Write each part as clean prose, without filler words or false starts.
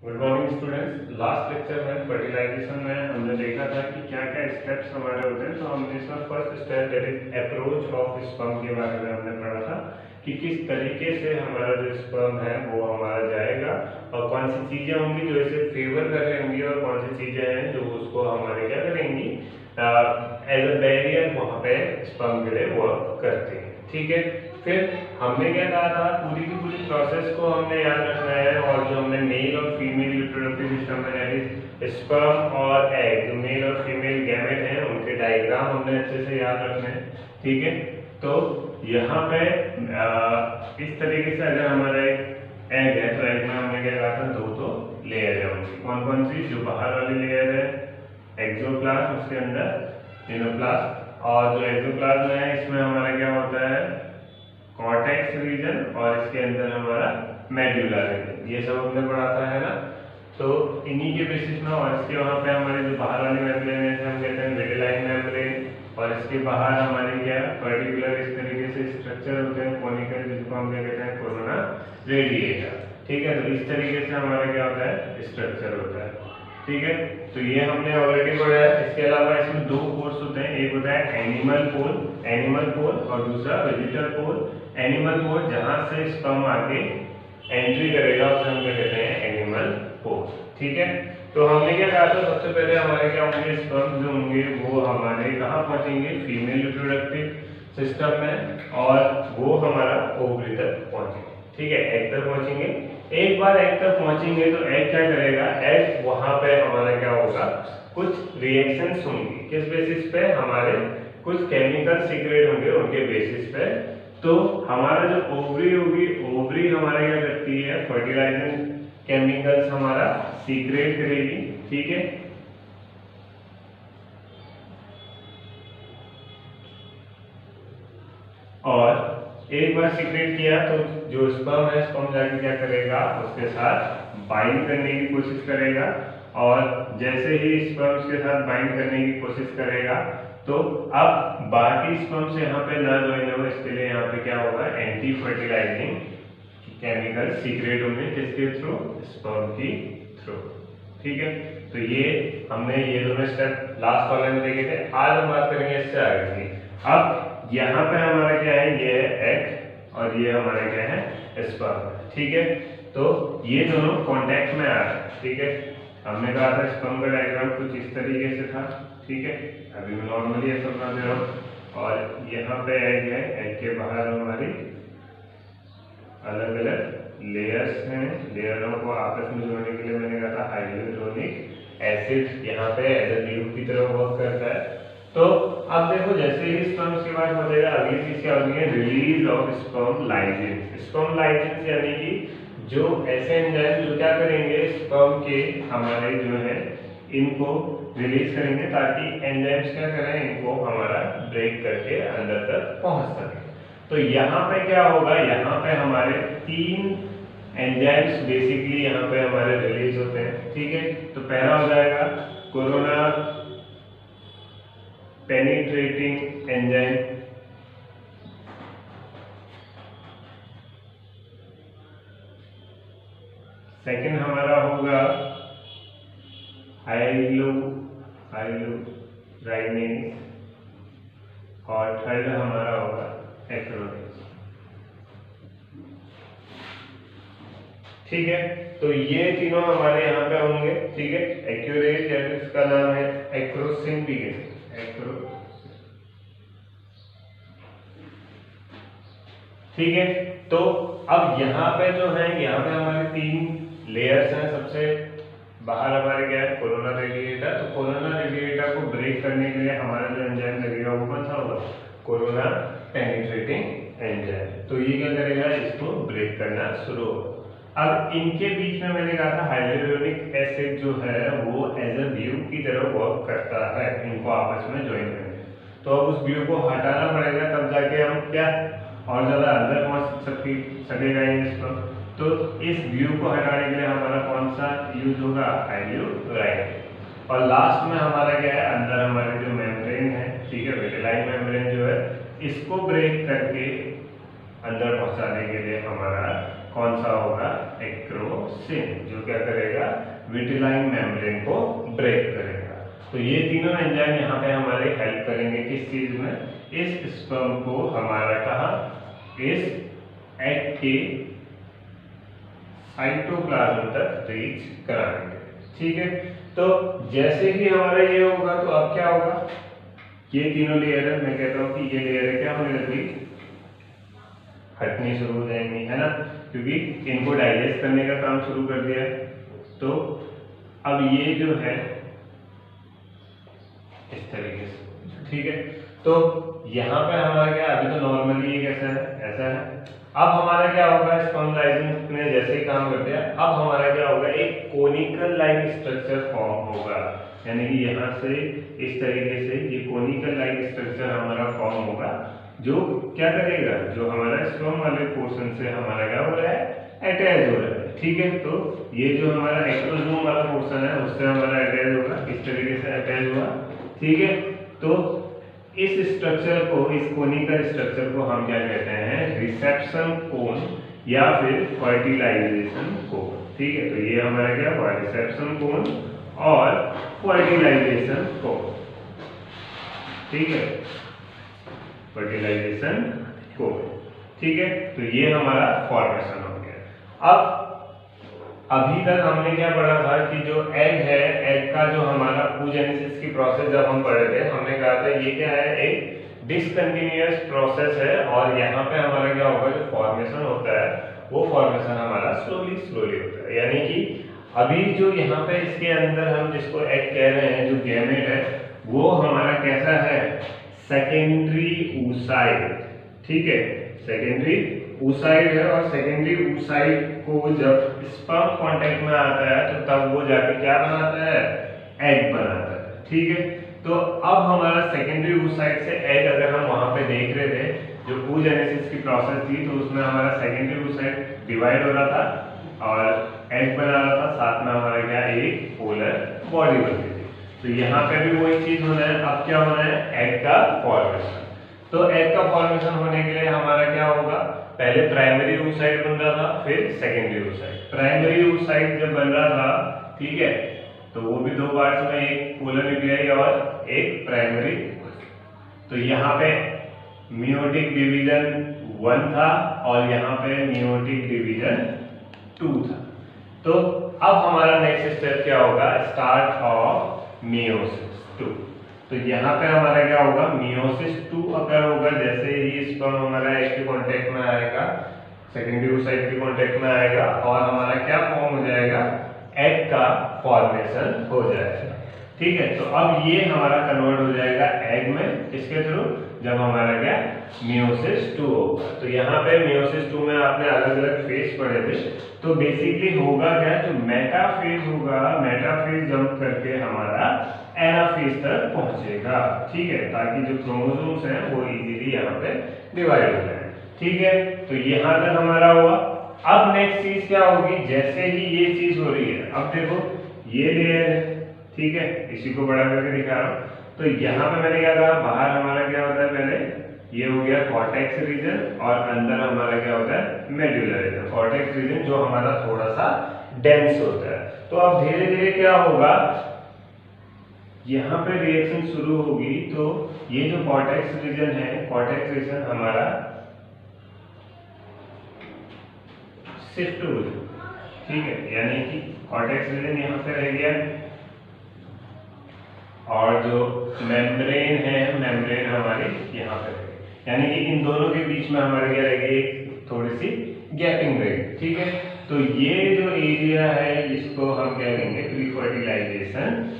Good morning students. Last lecture में fertilisation में हमने देखा था कि क्या क्या स्टेप्स हमारे होते हैं। तो हमने इसमें first step that is approach of sperm के बारे में हमने पढ़ा था कि किस तरीके से हमारा जो स्पर्म है वो हमारा जाएगा और कौन सी चीजें होंगी जो इसे फेवर कर रही होंगी और कौन सी चीजें हैं जो उसको हमारे क्या करेंगी एज अ बैरियर वहां पे स्पर्म के लिए वर्क करते हैं। ठीक है, फिर हमने क्या कहा था, पूरी की पूरी प्रोसेस को हमने याद रखना है और जो हमने मेल और फीमेल रिप्रोडक्टिव सिस्टम में दैट इज स्पर्म और एग, जो मेल और फीमेल गैमेट हैं उनके डायग्राम हमने अच्छे से याद रखने हैं। ठीक है, तो यहाँ पे इस तरीके से अगर हमारा एक एग है तो एग में हमने क्या कहा था, दो तो लेयर है उनकी। कौन कौन सी? जो बाहर वाली लेयर है एक्सोप्लाज्म, उसके अंदर इनोप्लाज्म, और जो एक्सोप्लाज्म है इसमें हमारा क्या होता है, कॉर्टेक्स रीजन, और इसके अंदर हमारा मेडुला रीजन। ये सब हमने पढ़ा था, है ना। तो इन्हीं के बेसिस में, और इसके वहाँ पे हमारे जो बाहर वाली मेम्ब्रेन है हम कहते हैं विटेलाइन मेम्ब्रेन, और इसके बाहर हमारे क्या पर्टिकुलर इस तरीके से स्ट्रक्चर होते हैं कोनिकल, जिसको हम क्या कहते हैं कोरोना रेडिएटर। ठीक है, तो इस तरीके से हमारा क्या होता है, स्ट्रक्चर होता है। ठीक है, तो ये हमने ऑलरेडी पढ़ा है। इसके अलावा इसमें दो पोर्स होते हैं, एक होता है एनिमल पोल और दूसरा वेजिटल पोल। एनिमल पोल जहां से स्पर्म आके एंट्री करेगा उसे हम क्या कहते हैं, एनिमल पोल। ठीक है, तो हमने क्या कहा था, सबसे पहले हमारे क्या होंगे, स्पर्म जो होंगे वो हमारे कहाँ पहुंचेंगे, फीमेल रिप्रोडक्टिव सिस्टम में, और वो हमारा ओवरी तक पहुंचेंगे। ठीक है, एग तक पहुंचेंगे। एक बार एग तक पहुंचेंगे तो एग क्या करेगा, एग वहां पे हमारा क्या होगा, कुछ रिएक्शंस होंगी। किस बेसिस पे? हमारे कुछ केमिकल सीक्रेट होंगे उनके बेसिस पे। तो हमारा जो ओवरी होगी, ओवरी हमारा क्या करती है, फर्टिलाइजिंग केमिकल्स हमारा सीक्रेट करेगी। ठीक है, और एक बार सीक्रेट किया तो जो स्पर्म है, स्पर्म जाके क्या करेगा, उसके साथ बाइंड करने की कोशिश करेगा, और जैसे ही स्पर्म के साथ बाइंड करने की कोशिश करेगा तो अब बाकी स्पर्म से यहाँ पे ना ज्वाइन हो, इसके लिए यहाँ पे क्या होगा, एंटी फर्टिलाइजिंग केमिकल सीक्रेट होंगे, किसके थ्रू, स्पर्म की थ्रू। ठीक है, तो ये हमने ये दोनों स्टेप लास्ट वाले में देखे थे। आज हम बात करेंगे इससे आगे की। अब यहाँ पे हमारा क्या है, ये है एग और ये हमारा क्या है, स्पर्म। ठीक है, तो ये दोनों कांटेक्ट में आ रहे हैं। ठीक है, हमने कहा था स्पर्म का डायग्राम कुछ इस तरीके से था। ठीक है, अभी मैं नॉर्मली ऐसा बना दे रहा हूँ, और यहाँ पे एग है, एग के बाहर हमारी अलग अलग लेयर्स हैं। लेयरों को आपस में जोड़ने के लिए मैंने कहा था हाइड्रोक्लोरिक एसिड यहाँ पे एज ए ट्यूब की तरह वर्क करता है। तो अब देखो, जैसे ही स्पर्म के बाद बनेगा, अगली चीज क्या होगी, रिलीज ऑफ स्पर्म लाइजेंस। स्पर्म लाइजेंस यानी कि जो ऐसे एंजाइम जो क्या करेंगे, स्पर्म के हमारे जो है इनको रिलीज करेंगे, ताकि एंजाइम्स क्या करें, इनको हमारा ब्रेक करके अंदर तक पहुंच सके। तो यहाँ पे क्या होगा, यहाँ पे हमारे तीन एंजाइम्स बेसिकली यहाँ पे हमारे रिलीज होते हैं। ठीक है, तो पहला हो जाएगा कोरोना पेनिट्रेटिंग एंजाइम, सेकंड हमारा होगा हाइलोराइनेज, और थर्ड हमारा होगा एक्रोनेज। ठीक है, तो ये तीनों हमारे यहाँ पे होंगे। ठीक है, एक्यूरेज या फिर इसका नाम है एक्रोसिन भी है, एक्रो। ठीक है, तो अब यहाँ पे जो है, यहाँ पे हमारे तीन लेयर्स हैं। सबसे बाहर हमारे क्या है, कोरोना रेडिएटर। तो कोरोना रेडिएटर को ब्रेक करने के लिए हमारा जो एंजाइम लगेगा वो कौन सा होगा, कोरोना पेनिट्रेटिंग एंजाइम। तो ये क्या करेगा, इसको ब्रेक करना शुरू होगा। अब इनके बीच में मैंने कहा था हाइड्रोक्लोरिक एसिड जो है वो एज अ व्यू की तरह वर्क करता है इनको आपस में ज्वाइन करने। तो अब उस व्यू को हटाना पड़ेगा, तब जाके हम क्या और ज्यादा अंदर पहुंच सकेगा इसको। तो इस व्यू को हटाने के लिए हमारा कौन सा यूज होगा, हाइड्रोक्लोराइड। और लास्ट में हमारा क्या है, अंदर हमारे जो मेम्ब्रेन है, ठीक है, विटेलाइन मेम्ब्रेन जो है, इसको ब्रेक करके अंदर पहुंचाने के लिए हमारा कौन सा होगा, एक्रोसिन, जो क्या करेगा, विटिलाइन मेम्ब्रेन को ब्रेक करेगा। तो ये तीनों एंजाइम यहाँ पे हमारे हेल्प करेंगे किस चीज में, इस स्पर्म को हमारा कहा इस एग के साइटोप्लाज्म तक रीच कराएंगे। ठीक है, तो जैसे ही हमारा ये होगा तो अब क्या होगा, ये तीनों लेयर है, मैं कहता हूँ कि ये लेयर है क्या होने लगी, हटनी शुरू हो जाएंगी, है ना, क्योंकि इनको डाइजेस्ट करने का काम शुरू कर दिया। तो अब ये जो है इस तरीके से, ठीक है, तो यहाँ पे हमारा क्या, अभी तो नॉर्मली ये कैसा है, ऐसा है। अब हमारा क्या होगा, स्पर्मलाइजेशन ने जैसे ही काम कर दिया, अब हमारा क्या होगा, एक कोनिकल लाइक स्ट्रक्चर फॉर्म होगा, यानी कि यहाँ से इस तरीके से ये कोनिकल लाइक स्ट्रक्चर हमारा फॉर्म होगा, जो क्या करेगा, जो हमारा स्पर्म वाले पोर्शन से हमारा क्या हो रहा है, अटैच हो रहा है। ठीक है, तो ये जो हमारा एक्सोसोम वाला पोर्शन है उससे हमारा अटैच होगा, इस तरीके से अटैच हुआ। ठीक है, तो इस स्ट्रक्चर को, इस कोनिकल स्ट्रक्चर को हम क्या कहते हैं, रिसेप्शन कोन या फिर फर्टिलाइजेशन कोन। ठीक है, तो ये हमारा क्या हुआ, रिसेप्शन कोन और फर्टिलाइजेशन कोन। ठीक है, फर्टिलाइजेशन कोन। ठीक है, तो ये हमारा फॉर्मेशन हो गया। अब अभी तक हमने क्या पढ़ा था कि जो एग है, एग का जो हमारा oogenesis की प्रोसेस जब हम पढ़े थे, हमने कहा था ये क्या है, एक डिसकंटिन्यूअस प्रोसेस है, और यहाँ पे हमारा क्या होगा, जो फॉर्मेशन होता है वो फॉर्मेशन हमारा स्लोली स्लोली होता है। यानी कि अभी जो यहाँ पे इसके अंदर हम जिसको एग कह रहे हैं, जो गैमेट है, वो हमारा कैसा है, सेकेंडरी oocyte। ठीक है, सेकेंडरी oocyte है, और सेकेंडरी oocyte को जब स्पर्म कांटेक्ट में आता है तो तब वो जाके क्या बनाता है, एग बनाता है। ठीक है, तो अब हमारा सेकेंडरी oocyte से एग, अगर हम वहां पे देख रहे थे जो oogenesis की प्रोसेस थी, तो उसमें हमारा सेकेंडरी oocyte डिवाइड हो रहा था और एग बना रहा था, साथ में हमारा क्या, एक पोलर बॉडी बनती थी। तो यहाँ पे भी वही चीज होना है। अब क्या होना है, एग का फॉर्मेशन। तो एग का फॉर्मेशन होने के लिए हमारा क्या होगा, पहले प्राइमरी oocyte बन रहा था, फिर सेकेंडरी oocyte। प्राइमरी oocyte जब बन रहा था, ठीक है, तो वो भी दो पार्ट्स में, एक पोलर न्यूक्लियाई और एक प्राइमरी। तो यहाँ पे मियोटिक डिवीजन 1 था और यहाँ पे मियोटिक डिवीजन 2 था। तो अब हमारा नेक्स्ट स्टेप क्या होगा, स्टार्ट ऑफ मियोसिस 2। तो यहाँ पे हमारा क्या होगा, मियोसिस 2 अगर होगा, जैसे ही स्पर्म हमारा एग के कांटेक्ट में आएगा, सेकेंडरी oocyte के कांटेक्ट में आएगा, और हमारा क्या फॉर्म हो जाएगा, एग का फॉर्मेशन हो जाएगा। ठीक है, तो अब ये हमारा कन्वर्ट हो जाएगा एग में, किसके थ्रू, जब हमारा क्या, मियोसिस 2 होगा। तो यहाँ पे मियोसिस 2 में आपने अलग अलग फेज पढ़े थे। तो बेसिकली होगा क्या, जो मेटाफेज होगा, मेटाफेज जंप करके हमारा एनाफेज तक पहुंचेगा। ठीक है, ताकि जो क्रोमोसोम्स हैं वो इजीली यहाँ पे डिवाइड हो जाए। ठीक है, तो यहाँ तक हमारा हुआ। अब नेक्स्ट चीज क्या होगी, जैसे ही ये चीज हो रही है, अब देखो ये लेयर है, ठीक है, इसी को बड़ा करके दिखा रहा हूँ। तो यहाँ पे मैंने क्या कहा, बाहर हमारा क्या होता है, पहले ये हो गया कॉर्टेक्स रीजन, और अंदर हमारा क्या होता है, मेडुला रीजन। कॉर्टेक्स रीजन जो हमारा थोड़ा सा डेंस होता है। तो अब धीरे धीरे क्या होगा, यहाँ पे रिएक्शन शुरू होगी। तो ये जो कॉर्टेक्स रीजन है, कॉर्टेक्स रीजन हमारा शिफ्ट हो जाए। ठीक है, यानी कि कॉर्टेक्स रीजन यहाँ पे रह गया, और जो मेम्ब्रेन है, मेम्ब्रेन हमारी यहाँ पे रहेगी, यानी कि इन दोनों के बीच में हमारे क्या रहेगी, थोड़ी सी गैपिंग रहेगी। ठीक है, तो ये जो एरिया है इसको हम क्या कहेंगे, प्री फर्टिलाइजेशन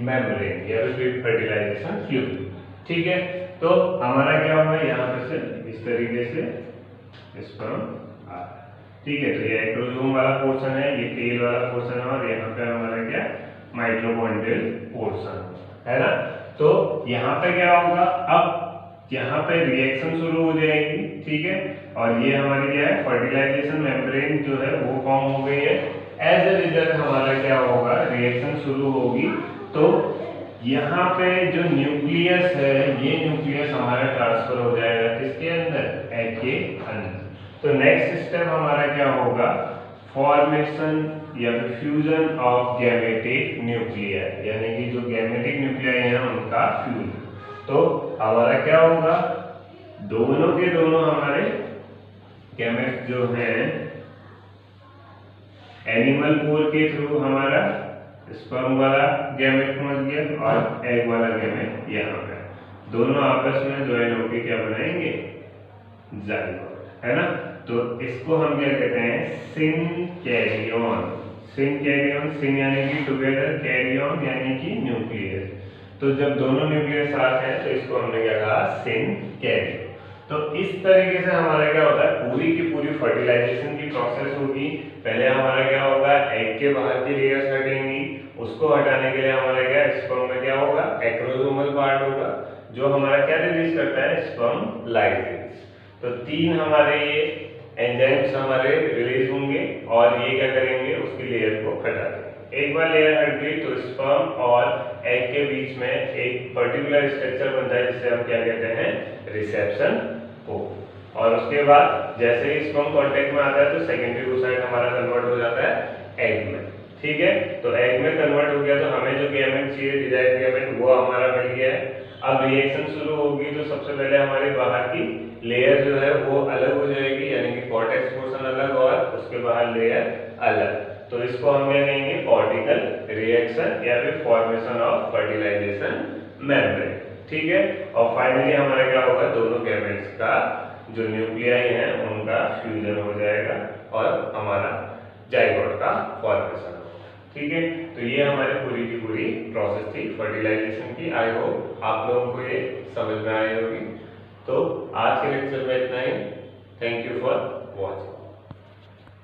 मेम्ब्रेन या प्री फर्टिलाइजेशन ट्यूब। ठीक है, तो हमारा क्या होगा, यहाँ पे से इस तरीके से स्पर्म। ठीक है, तो ये एक्रोसोम वाला पोर्शन है, ये टेल वाला पोर्शन है, और यहाँ पे हमारा क्या, माइटोकॉन्ड्रियल पोर्शन है ना। तो यहाँ पे क्या होगा, अब यहाँ पे रिएक्शन शुरू हो जाएगी। ठीक है, और ये हमारी क्या है, फर्टिलाइजेशन मेम्ब्रेन जो है वो फॉर्म हो गई है। एज ए रिजल्ट हमारा क्या होगा, रिएक्शन शुरू होगी। तो यहाँ पे जो न्यूक्लियस है, ये न्यूक्लियस हमारा ट्रांसफर हो जाएगा किसके अंदर, एग के अंदर। तो नेक्स्ट स्टेप हमारा क्या होगा, फॉर्मेशन या फिर फ्यूजन ऑफ गैमेटिक न्यूक्लियाई, यानी कि जो गैमेटिक न्यूक्लियाई हैं उनका फ्यूजन। तो हमारा क्या होगा, दोनों के दोनों हमारे गैमेट जो हैं एनिमल पोर के थ्रू हमारा स्पर्म वाला गैमेट पहुंच गया और एग वाला गैमेट यहाँ पे, दोनों आपस में ज्वाइन होकर क्या बनाएंगे, जाइगोट, है ना। तो इसको हम क्या कहते हैं, सिनकैरियन। सिनकैरियन, सिन यानी कि टुगेदर, कैरियन यानी कि न्यूक्लियस। तो जब दोनों न्यूक्लियस साथ हैं तो इसको हमने क्या कहा, सिनकैरियन। तो इस तरीके से हमारा क्या होता है, पूरी की पूरी फर्टिलाइजेशन की प्रोसेस होगी। पहले हमारा क्या होगा, एग के बाहर की लेयर्स हटेंगी, उसको हटाने के लिए हमारा क्या, स्पर्म में क्या होगा, एक्रोसोमल पार्ट होगा जो हमारा क्या रिलीज करता है, स्पर्म लाइसेंस। तो 3 हमारे ये एंजाइम्स हमारे रिलीज होंगे और ये क्या करेंगे, उसकी लेयर को हटा देंगे। एक बार लेयर हट गई तो स्पर्म और एग के बीच में एक पर्टिकुलर स्ट्रक्चर बनता है जिसे हम क्या कहते हैं, रिसेप्शन पोर। और उसके बाद जैसे ही स्पर्म कांटेक्ट में आता है तो सेकेंडरी oocyte हमारा कन्वर्ट हो जाता है एग में, ठीक है। तो एग में कन्वर्ट हो गया तो हमें जो गैमेट चाहिए, डिजायर्ड गैमेट, वो हमारा मिल गया है। अब रिएक्शन शुरू होगी तो सबसे पहले हमारे बाहर की लेयर जो है वो अलग हो जाएगी, यानी कि कॉर्टेक्स पोर्शन अलग और उसके बाहर लेयर अलग। तो इसको हम क्या कहेंगे, कॉर्टिकल रिएक्शन या फिर फॉर्मेशन ऑफ फर्टिलाइजेशन मेम्ब्रेन, ठीक है। और फाइनली हमारा क्या होगा, दोनों गैमेट्स का जो न्यूक्लियाई हैं उनका फ्यूजन हो जाएगा और हमारा जाइगोट का फॉर्मेशन होगा, ठीक है। तो ये हमारी पूरी की पूरी प्रोसेस थी फर्टिलाइजेशन की। आई होप आप लोगों को ये समझ में आई होगी। तो आज के लेक्चर में इतना ही। Thank you for watching.